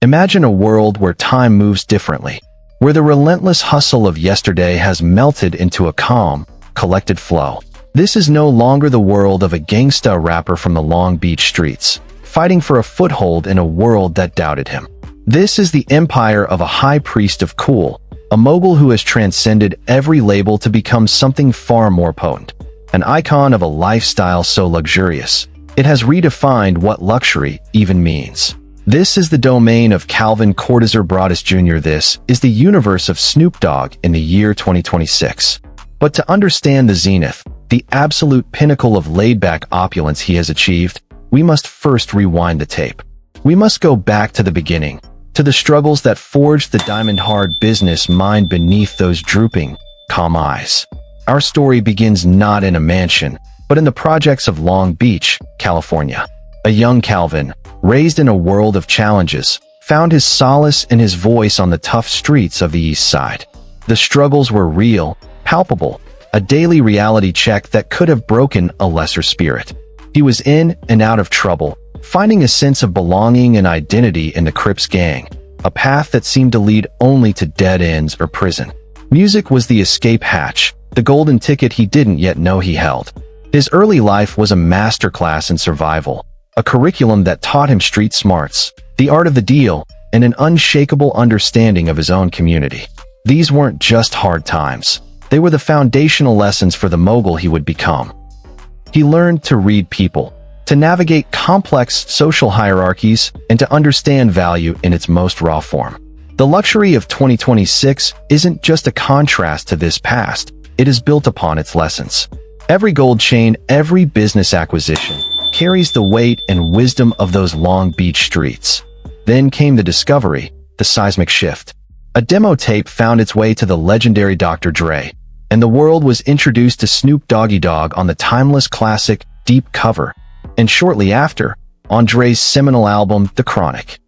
Imagine a world where time moves differently, where the relentless hustle of yesterday has melted into a calm, collected flow. This is no longer the world of a gangsta rapper from the Long Beach streets, fighting for a foothold in a world that doubted him. This is the empire of a high priest of cool, a mogul who has transcended every label to become something far more potent, an icon of a lifestyle so luxurious, it has redefined what luxury even means. This is the domain of Calvin Cortazar Broadus Jr. This is the universe of Snoop Dogg in the year 2026. But to understand the zenith, the absolute pinnacle of laid-back opulence he has achieved, we must first rewind the tape. We must go back to the beginning, to the struggles that forged the diamond-hard business mind beneath those drooping, calm eyes. Our story begins not in a mansion, but in the projects of Long Beach, California. A young Calvin, raised in a world of challenges, found his solace in his voice on the tough streets of the East Side. The struggles were real, palpable, a daily reality check that could have broken a lesser spirit. He was in and out of trouble, finding a sense of belonging and identity in the Crips gang, a path that seemed to lead only to dead ends or prison. Music was the escape hatch, the golden ticket he didn't yet know he held. His early life was a masterclass in survival, a curriculum that taught him street smarts, the art of the deal, and an unshakable understanding of his own community. These weren't just hard times. They were the foundational lessons for the mogul he would become. He learned to read people, to navigate complex social hierarchies, and to understand value in its most raw form. The luxury of 2026 isn't just a contrast to this past, it is built upon its lessons. Every gold chain, every business acquisition, carries the weight and wisdom of those Long Beach streets. Then came the discovery, the seismic shift. A demo tape found its way to the legendary Dr. Dre, and the world was introduced to Snoop Doggy Dogg on the timeless classic Deep cover, and shortly after, on Dre's seminal album, The Chronic.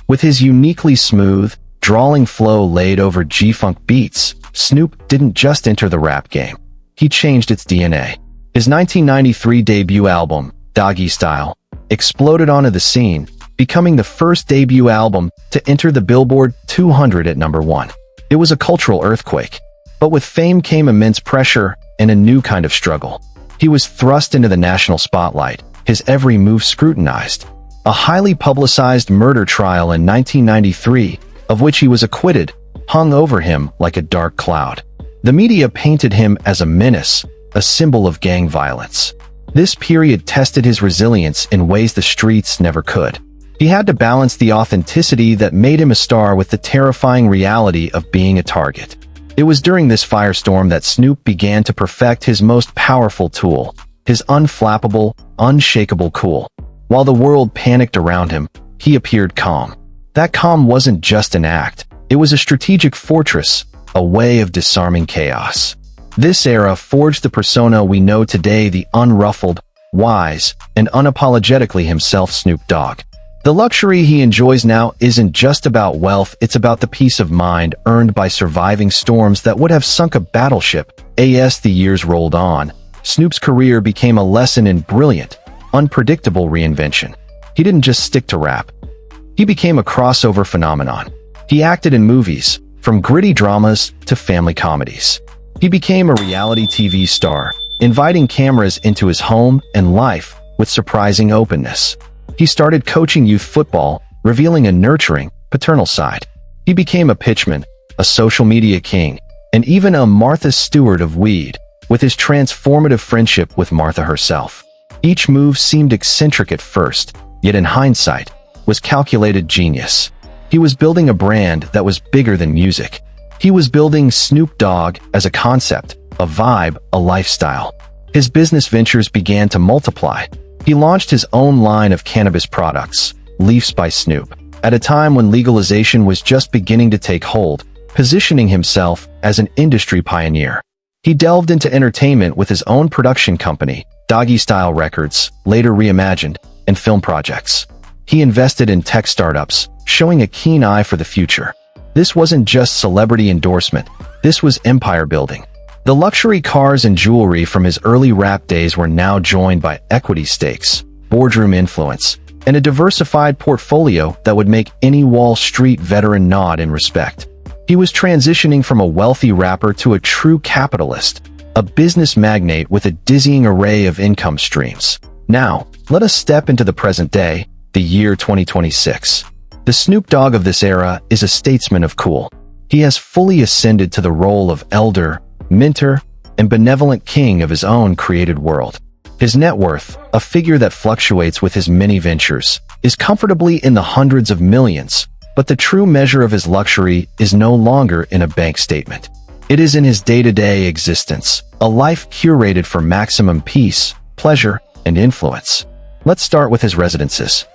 With his uniquely smooth, drawling flow laid over G-Funk beats, Snoop didn't just enter the rap game. He changed its DNA. His 1993 debut album, Doggy Style, exploded onto the scene, becoming the first debut album to enter the Billboard 200 at number 1. It was a cultural earthquake. But with fame came immense pressure and a new kind of struggle. He was thrust into the national spotlight, his every move scrutinized. A highly publicized murder trial in 1993, of which he was acquitted, hung over him like a dark cloud. The media painted him as a menace, a symbol of gang violence. This period tested his resilience in ways the streets never could. He had to balance the authenticity that made him a star with the terrifying reality of being a target. It was during this firestorm that Snoop began to perfect his most powerful tool, his unflappable, unshakable cool. While the world panicked around him, he appeared calm. That calm wasn't just an act, it was a strategic fortress, a way of disarming chaos. This era forged the persona we know today, the unruffled, wise, and unapologetically himself Snoop Dogg. The luxury he enjoys now isn't just about wealth, it's about the peace of mind earned by surviving storms that would have sunk a battleship. As the years rolled on, Snoop's career became a lesson in brilliant, unpredictable reinvention. He didn't just stick to rap. He became a crossover phenomenon. He acted in movies, from gritty dramas to family comedies. He became a reality TV star, inviting cameras into his home and life with surprising openness. He started coaching youth football, revealing a nurturing, paternal side. He became a pitchman, a social media king, and even a Martha Stewart of weed, with his transformative friendship with Martha herself. Each move seemed eccentric at first, yet in hindsight, was calculated genius. He was building a brand that was bigger than music. He was building Snoop Dogg as a concept, a vibe, a lifestyle. His business ventures began to multiply. He launched his own line of cannabis products, Leafs by Snoop, at a time when legalization was just beginning to take hold, positioning himself as an industry pioneer. He delved into entertainment with his own production company, Doggy Style Records, later reimagined, and film projects. He invested in tech startups, showing a keen eye for the future. This wasn't just celebrity endorsement, this was empire building. The luxury cars and jewelry from his early rap days were now joined by equity stakes, boardroom influence, and a diversified portfolio that would make any Wall Street veteran nod in respect. He was transitioning from a wealthy rapper to a true capitalist, a business magnate with a dizzying array of income streams. Now, let us step into the present day, the year 2026. The Snoop Dogg of this era is a statesman of cool. He has fully ascended to the role of elder, mentor, and benevolent king of his own created world. His net worth, a figure that fluctuates with his many ventures, is comfortably in the hundreds of millions, but the true measure of his luxury is no longer in a bank statement. It is in his day-to-day existence, a life curated for maximum peace, pleasure, and influence. Let's start with his residences.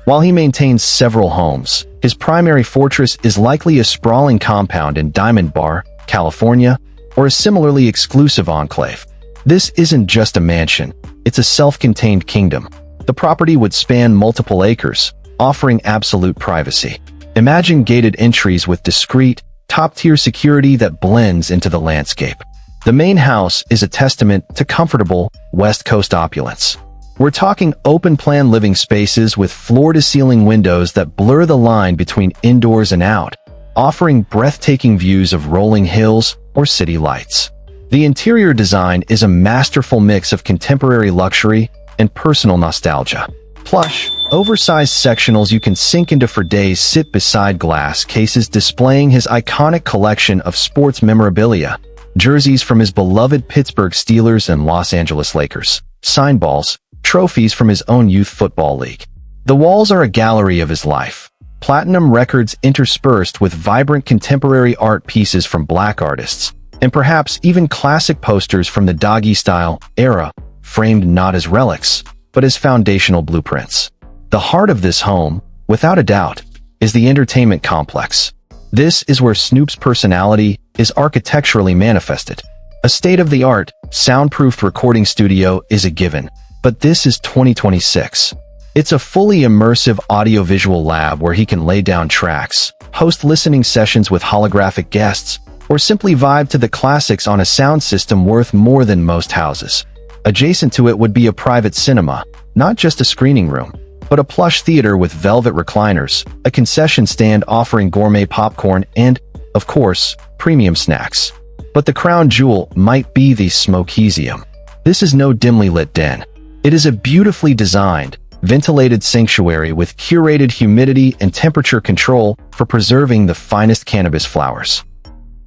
While he maintains several homes, his primary fortress is likely a sprawling compound in Diamond Bar, California, or a similarly exclusive enclave. This isn't just a mansion, it's a self-contained kingdom. The property would span multiple acres, offering absolute privacy. Imagine gated entries with discreet, top-tier security that blends into the landscape. The main house is a testament to comfortable, West Coast opulence. We're talking open-plan living spaces with floor-to-ceiling windows that blur the line between indoors and out, offering breathtaking views of rolling hills or city lights. The interior design is a masterful mix of contemporary luxury and personal nostalgia. Plush, oversized sectionals you can sink into for days sit beside glass cases displaying his iconic collection of sports memorabilia, jerseys from his beloved Pittsburgh Steelers and Los Angeles Lakers, sign balls, trophies from his own youth football league. The walls are a gallery of his life. Platinum records interspersed with vibrant contemporary art pieces from black artists, and perhaps even classic posters from the doggy-style era, framed not as relics, but as foundational blueprints. The heart of this home, without a doubt, is the entertainment complex. This is where Snoop's personality is architecturally manifested. A state-of-the-art, soundproofed recording studio is a given, but this is 2026. It's a fully immersive audiovisual lab where he can lay down tracks, host listening sessions with holographic guests, or simply vibe to the classics on a sound system worth more than most houses. Adjacent to it would be a private cinema, not just a screening room, but a plush theater with velvet recliners, a concession stand offering gourmet popcorn, and, of course, premium snacks. But the crown jewel might be the Smokeasium. This is no dimly lit den. It is a beautifully designed, ventilated sanctuary with curated humidity and temperature control for preserving the finest cannabis flowers.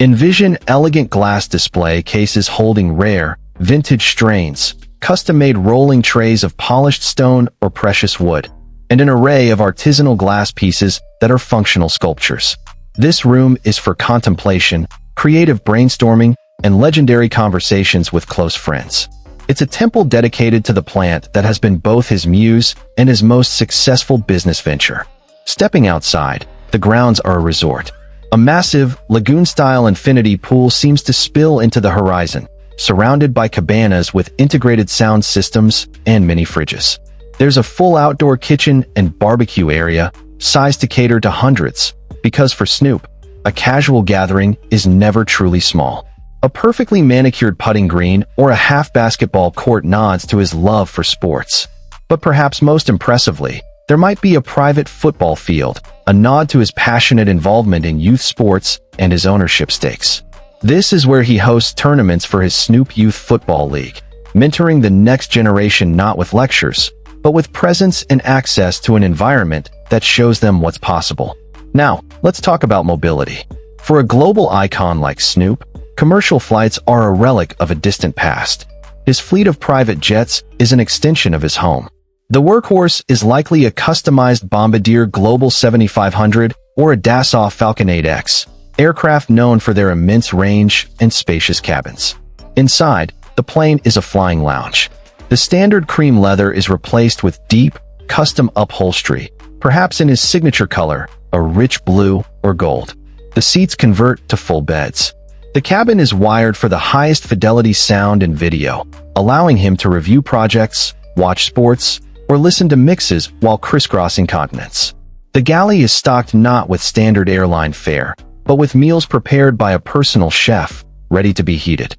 Envision elegant glass display cases holding rare, vintage strains, custom-made rolling trays of polished stone or precious wood, and an array of artisanal glass pieces that are functional sculptures. This room is for contemplation, creative brainstorming, and legendary conversations with close friends. It's a temple dedicated to the plant that has been both his muse and his most successful business venture. Stepping outside, the grounds are a resort. A massive, lagoon-style infinity pool seems to spill into the horizon, surrounded by cabanas with integrated sound systems and mini fridges. There's a full outdoor kitchen and barbecue area, sized to cater to hundreds, because for Snoop, a casual gathering is never truly small. A perfectly manicured putting green or a half basketball court nods to his love for sports. But perhaps most impressively, there might be a private football field, a nod to his passionate involvement in youth sports and his ownership stakes. This is where he hosts tournaments for his Snoop Youth Football League, mentoring the next generation not with lectures, but with presence and access to an environment that shows them what's possible. Now, let's talk about mobility. For a global icon like Snoop, commercial flights are a relic of a distant past. His fleet of private jets is an extension of his home. The workhorse is likely a customized Bombardier Global 7500 or a Dassault Falcon 8X, aircraft known for their immense range and spacious cabins. Inside, the plane is a flying lounge. The standard cream leather is replaced with deep, custom upholstery, perhaps in his signature color, a rich blue or gold. The seats convert to full beds. The cabin is wired for the highest fidelity sound and video, allowing him to review projects, watch sports, or listen to mixes while crisscrossing continents. The galley is stocked not with standard airline fare, but with meals prepared by a personal chef, ready to be heated.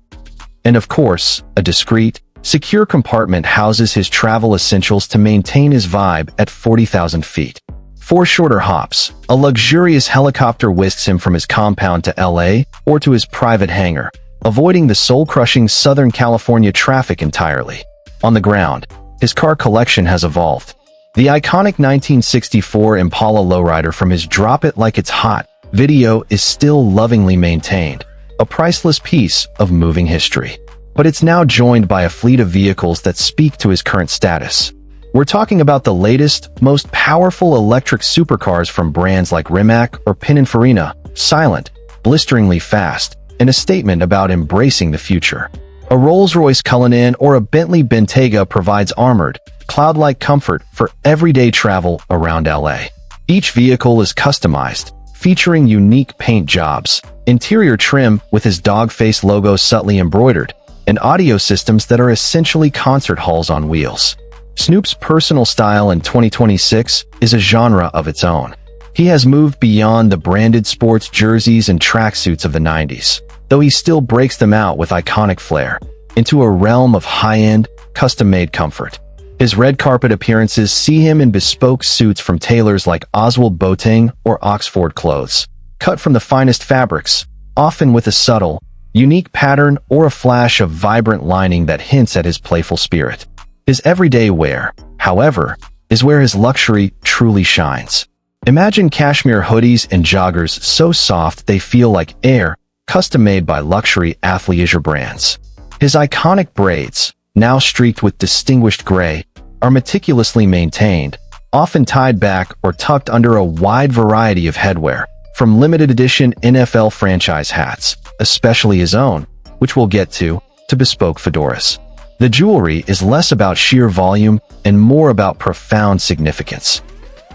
And of course, a discreet, Secure compartment houses his travel essentials to maintain his vibe at 40,000 feet. 4 shorter hops. A luxurious helicopter whisks him from his compound to LA or to his private hangar, avoiding the soul-crushing Southern California traffic entirely. On the ground, his car collection has evolved. The iconic 1964 Impala lowrider from his Drop It Like It's Hot video is still lovingly maintained, a priceless piece of moving history. But it's now joined by a fleet of vehicles that speak to his current status. We're talking about the latest, most powerful electric supercars from brands like Rimac or Pininfarina, silent, blisteringly fast, and a statement about embracing the future. A Rolls-Royce Cullinan or a Bentley Bentayga provides armored, cloud-like comfort for everyday travel around LA. Each vehicle is customized, featuring unique paint jobs, interior trim with his dog face logo subtly embroidered, and audio systems that are essentially concert halls on wheels. Snoop's personal style in 2026 is a genre of its own. He has moved beyond the branded sports jerseys and tracksuits of the 90s, though he still breaks them out with iconic flair, into a realm of high-end, custom-made comfort. His red carpet appearances see him in bespoke suits from tailors like Oswald Boateng or Oxford Clothes, cut from the finest fabrics, often with a subtle, unique pattern or a flash of vibrant lining that hints at his playful spirit. His everyday wear, however, is where his luxury truly shines. Imagine cashmere hoodies and joggers so soft they feel like air, custom-made by luxury athleisure brands. His iconic braids, now streaked with distinguished gray, are meticulously maintained, often tied back or tucked under a wide variety of headwear, from limited edition NFL franchise hats, especially his own, which we'll get to bespoke fedoras. The jewelry is less about sheer volume and more about profound significance.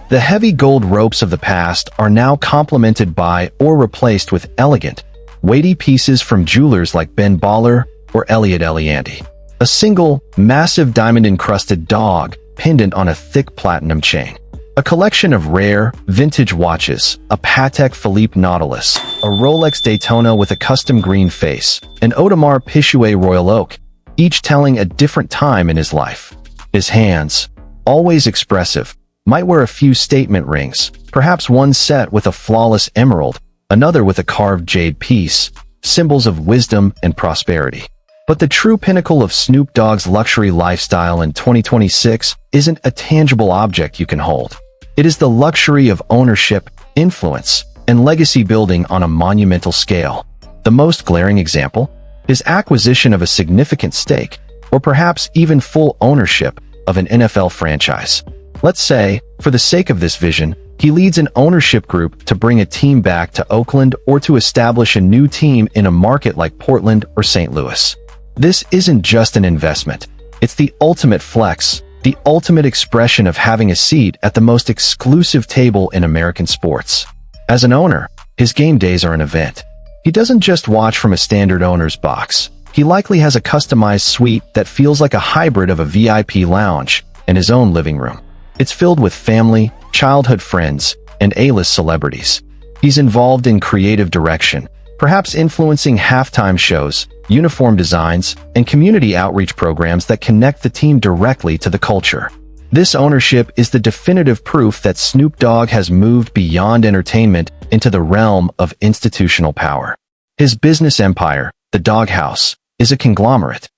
The heavy gold ropes of the past are now complemented by or replaced with elegant, weighty pieces from jewelers like Ben Baller or Elliot Eliandy. A single, massive diamond-encrusted dog pendant on a thick platinum chain. A collection of rare, vintage watches, a Patek Philippe Nautilus, a Rolex Daytona with a custom green face, an Audemars Piguet Royal Oak, each telling a different time in his life. His hands, always expressive, might wear a few statement rings, perhaps one set with a flawless emerald, another with a carved jade piece, symbols of wisdom and prosperity. But the true pinnacle of Snoop Dogg's luxury lifestyle in 2026 isn't a tangible object you can hold. It is the luxury of ownership, influence, and legacy building on a monumental scale. The most glaring example? His acquisition of a significant stake, or perhaps even full ownership, of an NFL franchise. Let's say, for the sake of this vision, he leads an ownership group to bring a team back to Oakland or to establish a new team in a market like Portland or St. Louis. This isn't just an investment. It's the ultimate flex, the ultimate expression of having a seat at the most exclusive table in American sports. As an owner, his game days are an event. He doesn't just watch from a standard owner's box. He likely has a customized suite that feels like a hybrid of a VIP lounge and his own living room. It's filled with family, childhood friends, and A-list celebrities. He's involved in creative direction, perhaps influencing halftime shows, uniform designs, and community outreach programs that connect the team directly to the culture. This ownership is the definitive proof that Snoop Dogg has moved beyond entertainment into the realm of institutional power. His business empire, the Doghouse, is a conglomerate.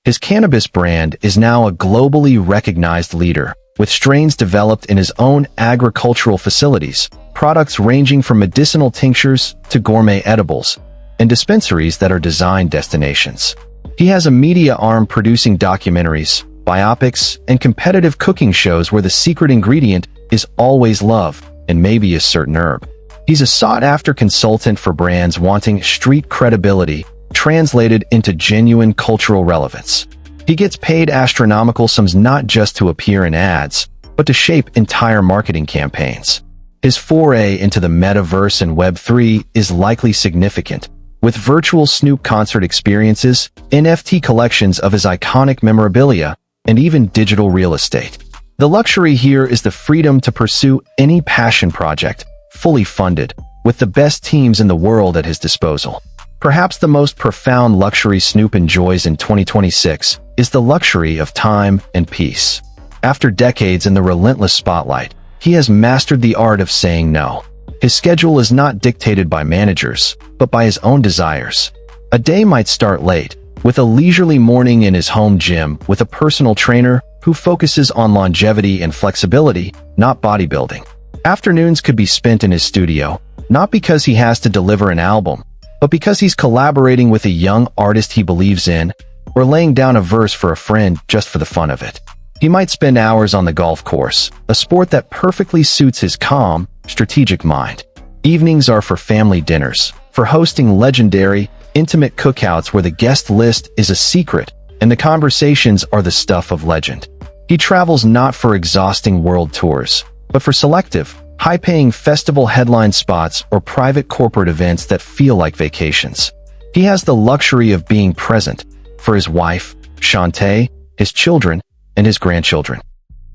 His cannabis brand is now a globally recognized leader, with strains developed in his own agricultural facilities, products ranging from medicinal tinctures to gourmet edibles, and dispensaries that are design destinations. He has a media arm producing documentaries, biopics, and competitive cooking shows where the secret ingredient is always love and maybe a certain herb. He's a sought-after consultant for brands wanting street credibility translated into genuine cultural relevance. He gets paid astronomical sums not just to appear in ads, but to shape entire marketing campaigns. His foray into the metaverse and Web3 is likely significant, with virtual Snoop concert experiences, NFT collections of his iconic memorabilia, and even digital real estate. The luxury here is the freedom to pursue any passion project, fully funded, with the best teams in the world at his disposal. Perhaps the most profound luxury Snoop enjoys in 2026 is the luxury of time and peace. After decades in the relentless spotlight, he has mastered the art of saying no. His schedule is not dictated by managers, but by his own desires. A day might start late, with a leisurely morning in his home gym with a personal trainer who focuses on longevity and flexibility, not bodybuilding. Afternoons could be spent in his studio, not because he has to deliver an album, but because he's collaborating with a young artist he believes in, or laying down a verse for a friend just for the fun of it. He might spend hours on the golf course, a sport that perfectly suits his calm, strategic mind. Evenings are for family dinners, for hosting legendary, intimate cookouts where the guest list is a secret and the conversations are the stuff of legend. He travels not for exhausting world tours, but for selective, high-paying festival headline spots or private corporate events that feel like vacations. He has the luxury of being present for his wife, Shantae, his children, and his grandchildren.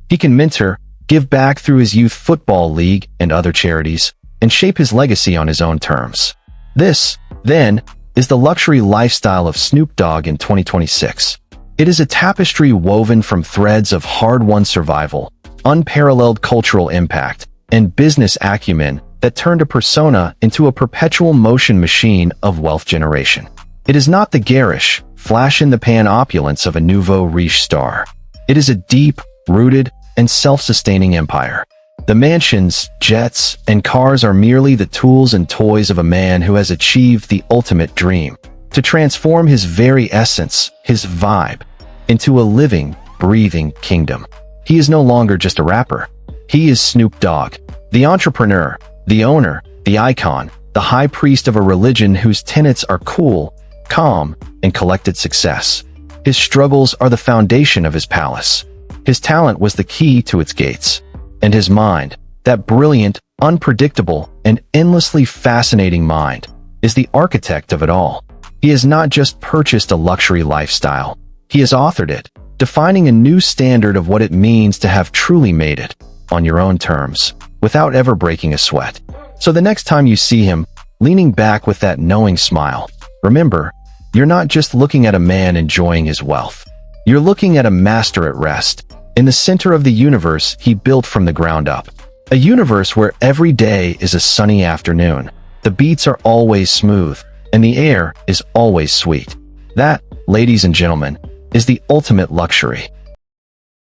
He can mentor, give back through his youth football league and other charities, and shape his legacy on his own terms. This, then, is the luxury lifestyle of Snoop Dogg in 2026. It is a tapestry woven from threads of hard-won survival, unparalleled cultural impact, and business acumen that turned a persona into a perpetual motion machine of wealth generation. It is not the garish, flash-in-the-pan opulence of a nouveau riche star. It is a deep, rooted, and self-sustaining empire. The mansions, jets, and cars are merely the tools and toys of a man who has achieved the ultimate dream, to transform his very essence, his vibe, into a living, breathing kingdom. He is no longer just a rapper. He is Snoop Dogg, the entrepreneur, the owner, the icon, the high priest of a religion whose tenets are cool, calm, and collected success. His struggles are the foundation of his palace. His talent was the key to its gates. And his mind, that brilliant, unpredictable, and endlessly fascinating mind, is the architect of it all. He has not just purchased a luxury lifestyle. He has authored it, defining a new standard of what it means to have truly made it, on your own terms, without ever breaking a sweat. So the next time you see him, leaning back with that knowing smile, remember, you're not just looking at a man enjoying his wealth. You're looking at a master at rest, in the center of the universe he built from the ground up. A universe where every day is a sunny afternoon, the beats are always smooth, and the air is always sweet. That, ladies and gentlemen, is the ultimate luxury.